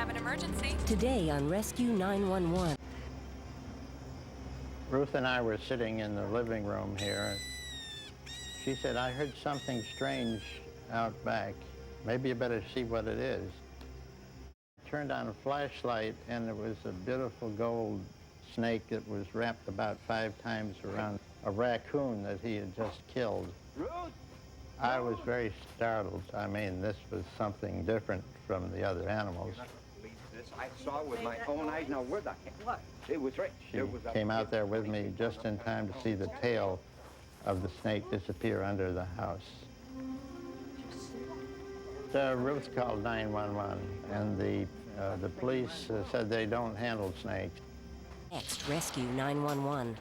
have an emergency? Today on Rescue 911. Ruth and I were sitting in the living room here. She said, I heard something strange out back. Maybe you better see what it is. I turned on a flashlight, and it was a beautiful gold snake that was wrapped about 5 times around a raccoon that he had just killed. I was very startled. I mean, this was something different from the other animals. This I saw with my own eyes. Now, where the heck? What? It was right. She came out there with me just in time to see the tail of the snake disappear under the house. Ruth called 911, and the police said they don't handle snakes. Next, Rescue 911.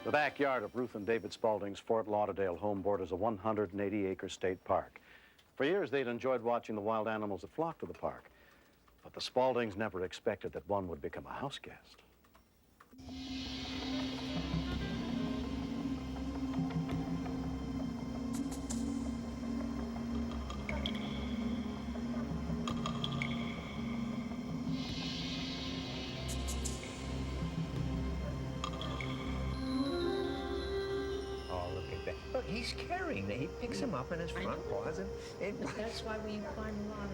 The backyard of Ruth and David Spaulding's Fort Lauderdale home borders a 180-acre state park. For years, they'd enjoyed watching the wild animals that flocked to the park. But the Spauldings never expected that one would become a house guest. Look, he's carrying it. He picks him up in his front paws, and that's why we find a lot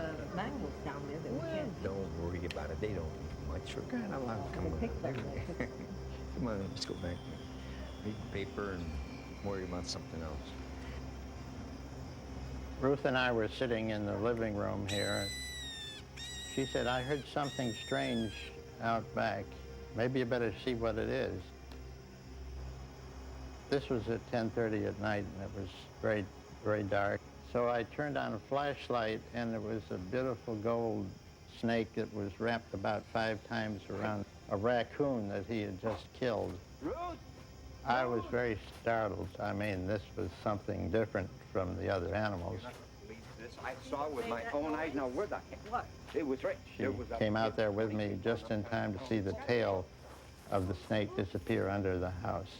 of mammals down there that we can't. Don't worry about it. They don't eat much. We're kind of allowed to come on. Come on, let's go back. Read paper and worry about something else. Ruth and I were sitting in the living room here. She said, I heard something strange out back. Maybe you better see what it is. This was at 10:30 at night, and it was very, very dark. So I turned on a flashlight, and it was a beautiful gold snake that was wrapped about 5 times around a raccoon that he had just killed. I was very startled. I mean, this was something different from the other animals. This I saw with my own eyes. Now, where the heck? What? It was right. She came out there with me just in time to see the tail of the snake disappear under the house.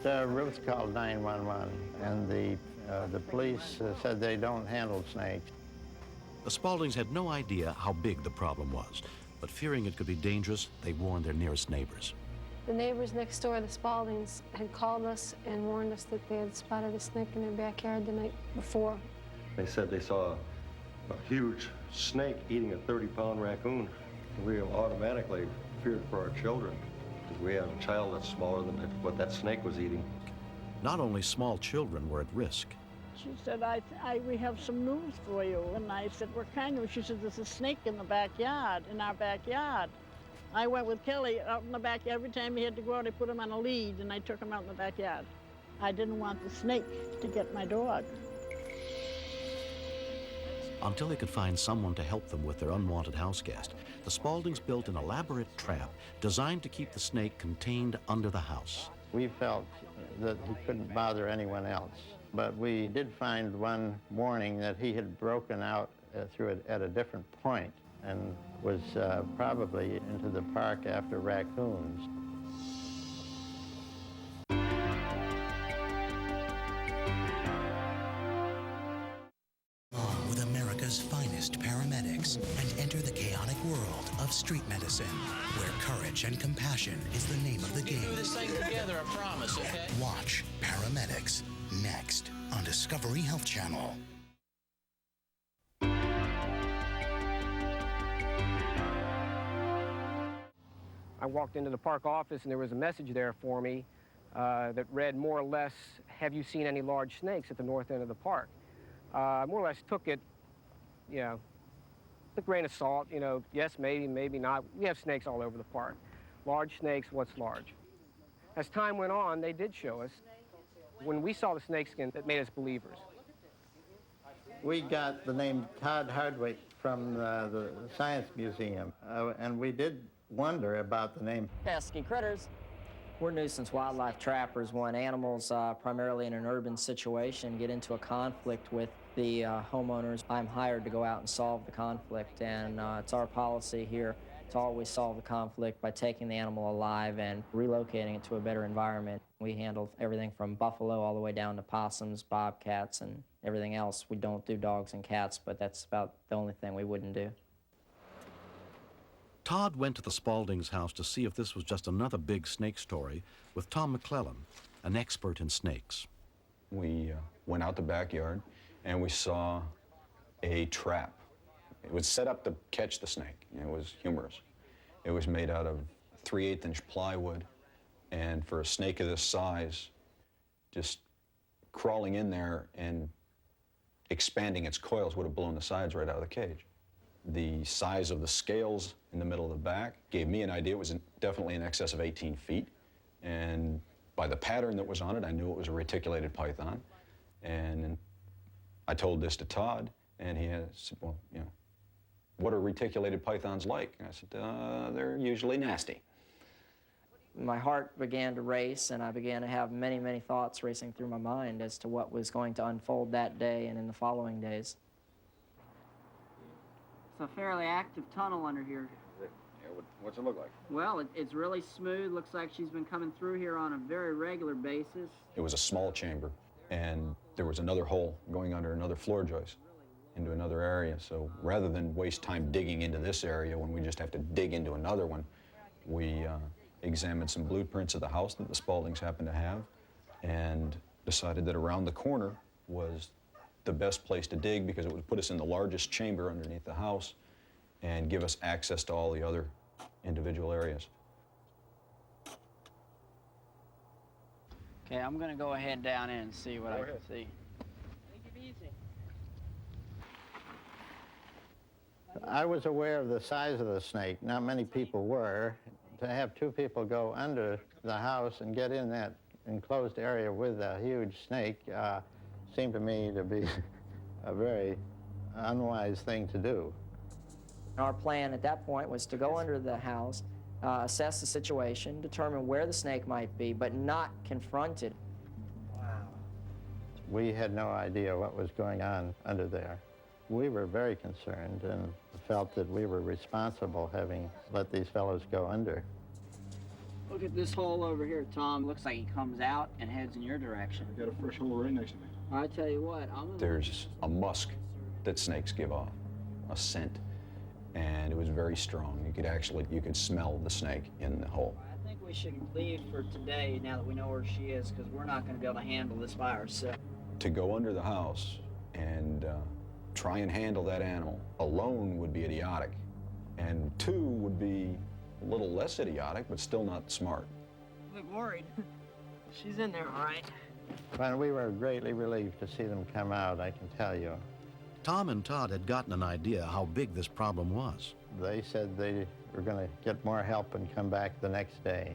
Ruth called 911, and the police said they don't handle snakes. The Spauldings had no idea how big the problem was, but fearing it could be dangerous, they warned their nearest neighbors. The neighbors next door, the Spauldings, had called us and warned us that they had spotted a snake in their backyard the night before. They said they saw a huge snake eating a 30-pound raccoon. We automatically feared for our children. We had a child that's smaller than what that snake was eating. Not only small children were at risk. She said, we have some news for you. And I said, what kind of? She said, there's a snake in the backyard, in our backyard. I went with Kelly out in the back. Every time he had to go out, I put him on a lead, and I took him out in the backyard. I didn't want the snake to get my dog. Until they could find someone to help them with their unwanted house guest, the Spauldings built an elaborate trap designed to keep the snake contained under the house. We felt that he couldn't bother anyone else, but we did find one warning that he had broken out through it at a different point and was probably into the park after raccoons. With America's finest paramedics and enter the chaotic world of street medicine, where courage and compassion is the name of the game. We do this thing together, I promise, okay? Watch Paramedics next on Discovery Health Channel. I walked into the park office and there was a message there for me that read more or less, have you seen any large snakes at the north end of the park? I more or less took it, you know, with a grain of salt, you know, yes, maybe, maybe not. We have snakes all over the park. Large snakes, what's large? As time went on, they did show us. When we saw the snakeskin, that made us believers. We got the name Todd Hardwick from the Science Museum, and we did wonder about the name. Pesky critters. We're nuisance wildlife trappers when animals, primarily in an urban situation, get into a conflict with the homeowners. I'm hired to go out and solve the conflict, and it's our policy here to always solve the conflict by taking the animal alive and relocating it to a better environment. We handle everything from buffalo all the way down to possums, bobcats, and everything else. We don't do dogs and cats, but that's about the only thing we wouldn't do. Todd went to the Spaulding's house to see if this was just another big snake story with Tom McClellan, an expert in snakes. We went out the backyard and we saw a trap. It was set up to catch the snake. It was humorous. It was made out of 3/8-inch plywood, and for a snake of this size, just crawling in there and expanding its coils would have blown the sides right out of the cage. The size of the scales in the middle of the back gave me an idea. It was definitely in excess of 18 feet, and by the pattern that was on it, I knew it was a reticulated python. And I told this to Todd, and he said, well, you know, what are reticulated pythons like? And I said, they're usually nasty. My heart began to race, and I began to have many, many thoughts racing through my mind as to what was going to unfold that day and in the following days. It's a fairly active tunnel under here. Yeah, what's it look like? Well, it's really smooth. Looks like she's been coming through here on a very regular basis. It was a small chamber, and there was another hole going under another floor joist into another area. So rather than waste time digging into this area when we just have to dig into another one, we examined some blueprints of the house that the Spauldings happened to have and decided that around the corner was the best place to dig because it would put us in the largest chamber underneath the house and give us access to all the other individual areas. Okay, I'm gonna go ahead down in and see what I can see. Take it easy. I was aware of the size of the snake. Not many people were. To have two people go under the house and get in that enclosed area with a huge snake seemed to me to be a very unwise thing to do. Our plan at that point was to go under the house, assess the situation, determine where the snake might be, but not confront it. Wow. We had no idea what was going on under there. We were very concerned and felt that we were responsible having let these fellows go under. Look at this hole over here, Tom. Looks like he comes out and heads in your direction. Got a fresh hole right next to me. I tell you what, There's a musk that snakes give off, a scent, and it was very strong. You could smell the snake in the hole. I think we should leave for today now that we know where she is, because we're not going to be able to handle this by ourselves. To go under the house and try and handle that animal alone would be idiotic, and two would be a little less idiotic, but still not smart. I look worried. She's in there, all right. Well, we were greatly relieved to see them come out, I can tell you. Tom and Todd had gotten an idea how big this problem was. They said they were going to get more help and come back the next day.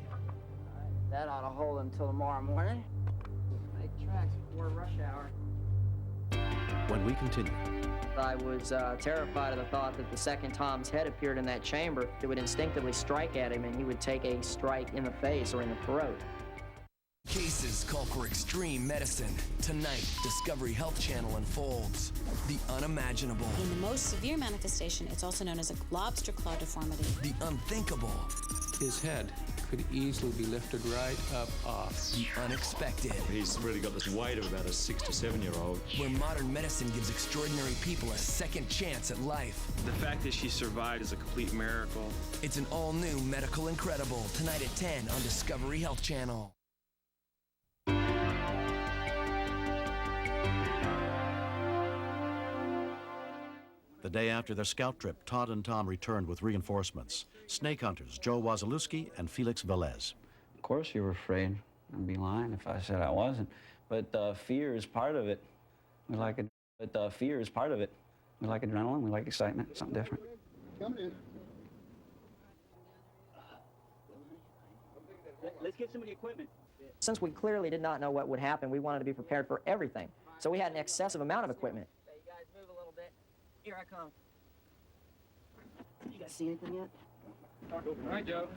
That ought to hold until tomorrow morning. Make tracks before rush hour. When we continue. I was terrified of the thought that the second Tom's head appeared in that chamber, it would instinctively strike at him and he would take a strike in the face or in the throat. Cases call for extreme medicine. Tonight, Discovery Health Channel unfolds the unimaginable. In the most severe manifestation, it's also known as a lobster claw deformity. The unthinkable. His head could easily be lifted right up off. The unexpected. He's really got this weight of about a 6 to 7 year old. Where modern medicine gives extraordinary people a second chance at life. The fact that she survived is a complete miracle. It's an all-new Medical Incredible, tonight at 10 on Discovery Health Channel. The The day after their scout trip, Todd and Tom returned with reinforcements. Snake hunters Joe Wazalewski and Felix Velez. Of course you were afraid. I'd be lying if I said I wasn't. But fear is part of it. Fear is part of it. We like adrenaline, we like excitement, something different. Coming in. Let's get some of the equipment. Since we clearly did not know what would happen, we wanted to be prepared for everything. So we had an excessive amount of equipment. Hey, you guys move a little bit. Here I come. You guys see anything yet? All right, Joe.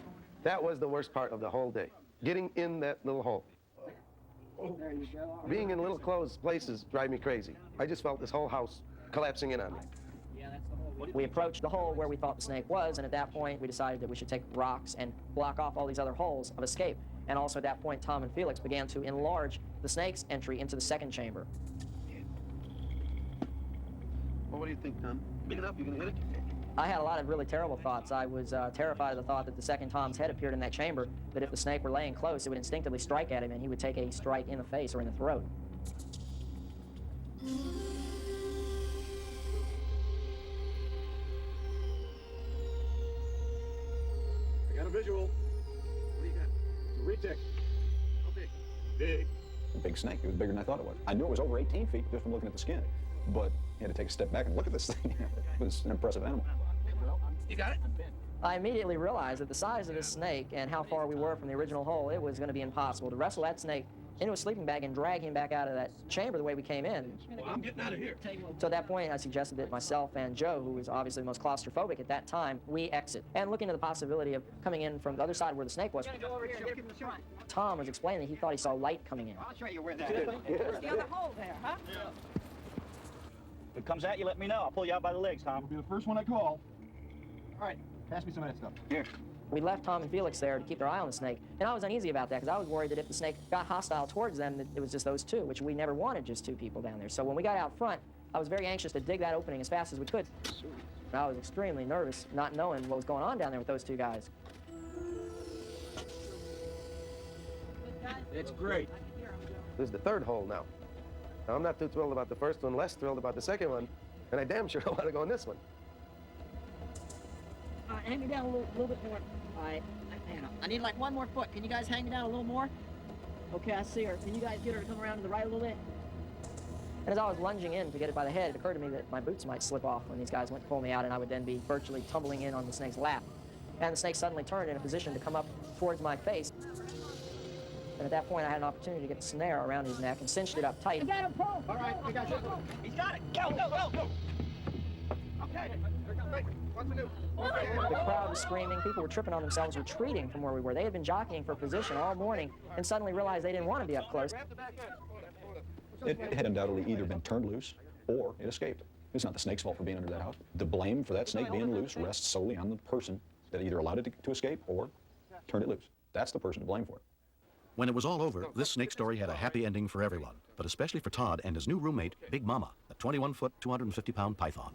That was the worst part of the whole day. Getting in that little hole. There you go. Being in little closed places drive me crazy. I just felt this whole house collapsing in on me. We approached the hole where we thought the snake was, and at that point we decided that we should take rocks and block off all these other holes of escape. And also at that point, Tom and Felix began to enlarge the snake's entry into the second chamber. Well, what do you think, Tom? Big enough? You gonna hit it? I had a lot of really terrible thoughts. I was terrified of the thought that the second Tom's head appeared in that chamber, that if the snake were laying close, it would instinctively strike at him and he would take a strike in the face or in the throat. I got a visual. What do you got? Retech. How big? Big. A big snake. It was bigger than I thought it was. I knew it was over 18 feet just from looking at the skin, but you had to take a step back and look at this thing. It was an impressive animal. You got it? I immediately realized that the size of this snake and how far we were from the original hole, it was going to be impossible to wrestle that snake into a sleeping bag and drag him back out of that chamber the way we came in. Well, I'm getting out of here. So at that point, I suggested that myself and Joe, who was obviously the most claustrophobic at that time, we exit and look into the possibility of coming in from the other side where the snake was. Go over here and get from the front. Tom was explaining that he thought he saw light coming in. I'll show you where that is. Where's the other hole there, huh? If it comes at you, let me know. I'll pull you out by the legs, Tom. You'll be the first one I call. All right, pass me some of that stuff. Here. We left Tom and Felix there to keep their eye on the snake, and I was uneasy about that because I was worried that if the snake got hostile towards them, that it was just those two, which we never wanted just two people down there. So when we got out front, I was very anxious to dig that opening as fast as we could. And I was extremely nervous, not knowing what was going on down there with those two guys. It's great. This is the third hole now. Now, I'm not too thrilled about the first one, less thrilled about the second one, and I damn sure don't want to go in this one. Hang me down a little bit more. All right. Hang on. I need like one more foot. Can you guys hang me down a little more? Okay, I see her. Can you guys get her to come around to the right a little bit? And as I was lunging in to get it by the head, it occurred to me that my boots might slip off when these guys went to pull me out, and I would then be virtually tumbling in on the snake's lap. And the snake suddenly turned in a position to come up towards my face. And at that point, I had an opportunity to get the snare around his neck and cinched it up tight. I got him, pull! All right, I got you. He's got it! Go, go, go, go! Okay. What's the new? The crowd was screaming. People were tripping on themselves, retreating from where we were. They had been jockeying for position all morning and suddenly realized they didn't want to be up close. It had undoubtedly either been turned loose or it escaped. It's not the snake's fault for being under that house. The blame for that snake being loose rests solely on the person that either allowed it to escape or turned it loose. That's the person to blame for it. When it was all over, this snake story had a happy ending for everyone, but especially for Todd and his new roommate, Big Mama, a 21-foot, 250-pound python.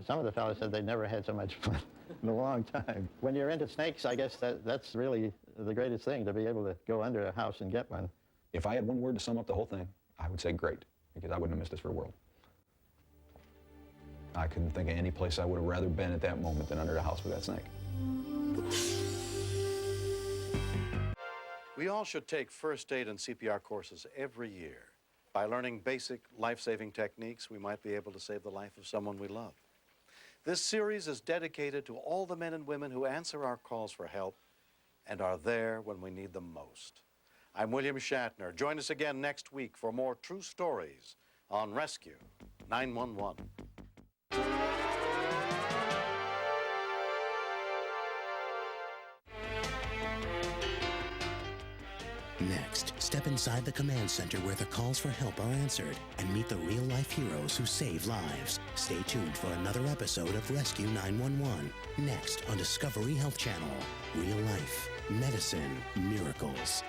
Some of the fellows said they never had so much fun in a long time. When you're into snakes, I guess that's really the greatest thing, to be able to go under a house and get one. If I had one word to sum up the whole thing, I would say great, because I wouldn't have missed this for the world. I couldn't think of any place I would have rather been at that moment than under a house with that snake. We all should take first aid and CPR courses every year. By learning basic life-saving techniques, we might be able to save the life of someone we love. This series is dedicated to all the men and women who answer our calls for help and are there when we need them most. I'm William Shatner. Join us again next week for more true stories on Rescue 911. Next, step inside the command center where the calls for help are answered and meet the real-life heroes who save lives. Stay tuned for another episode of Rescue 911, next on Discovery Health Channel. Real life, medicine, miracles.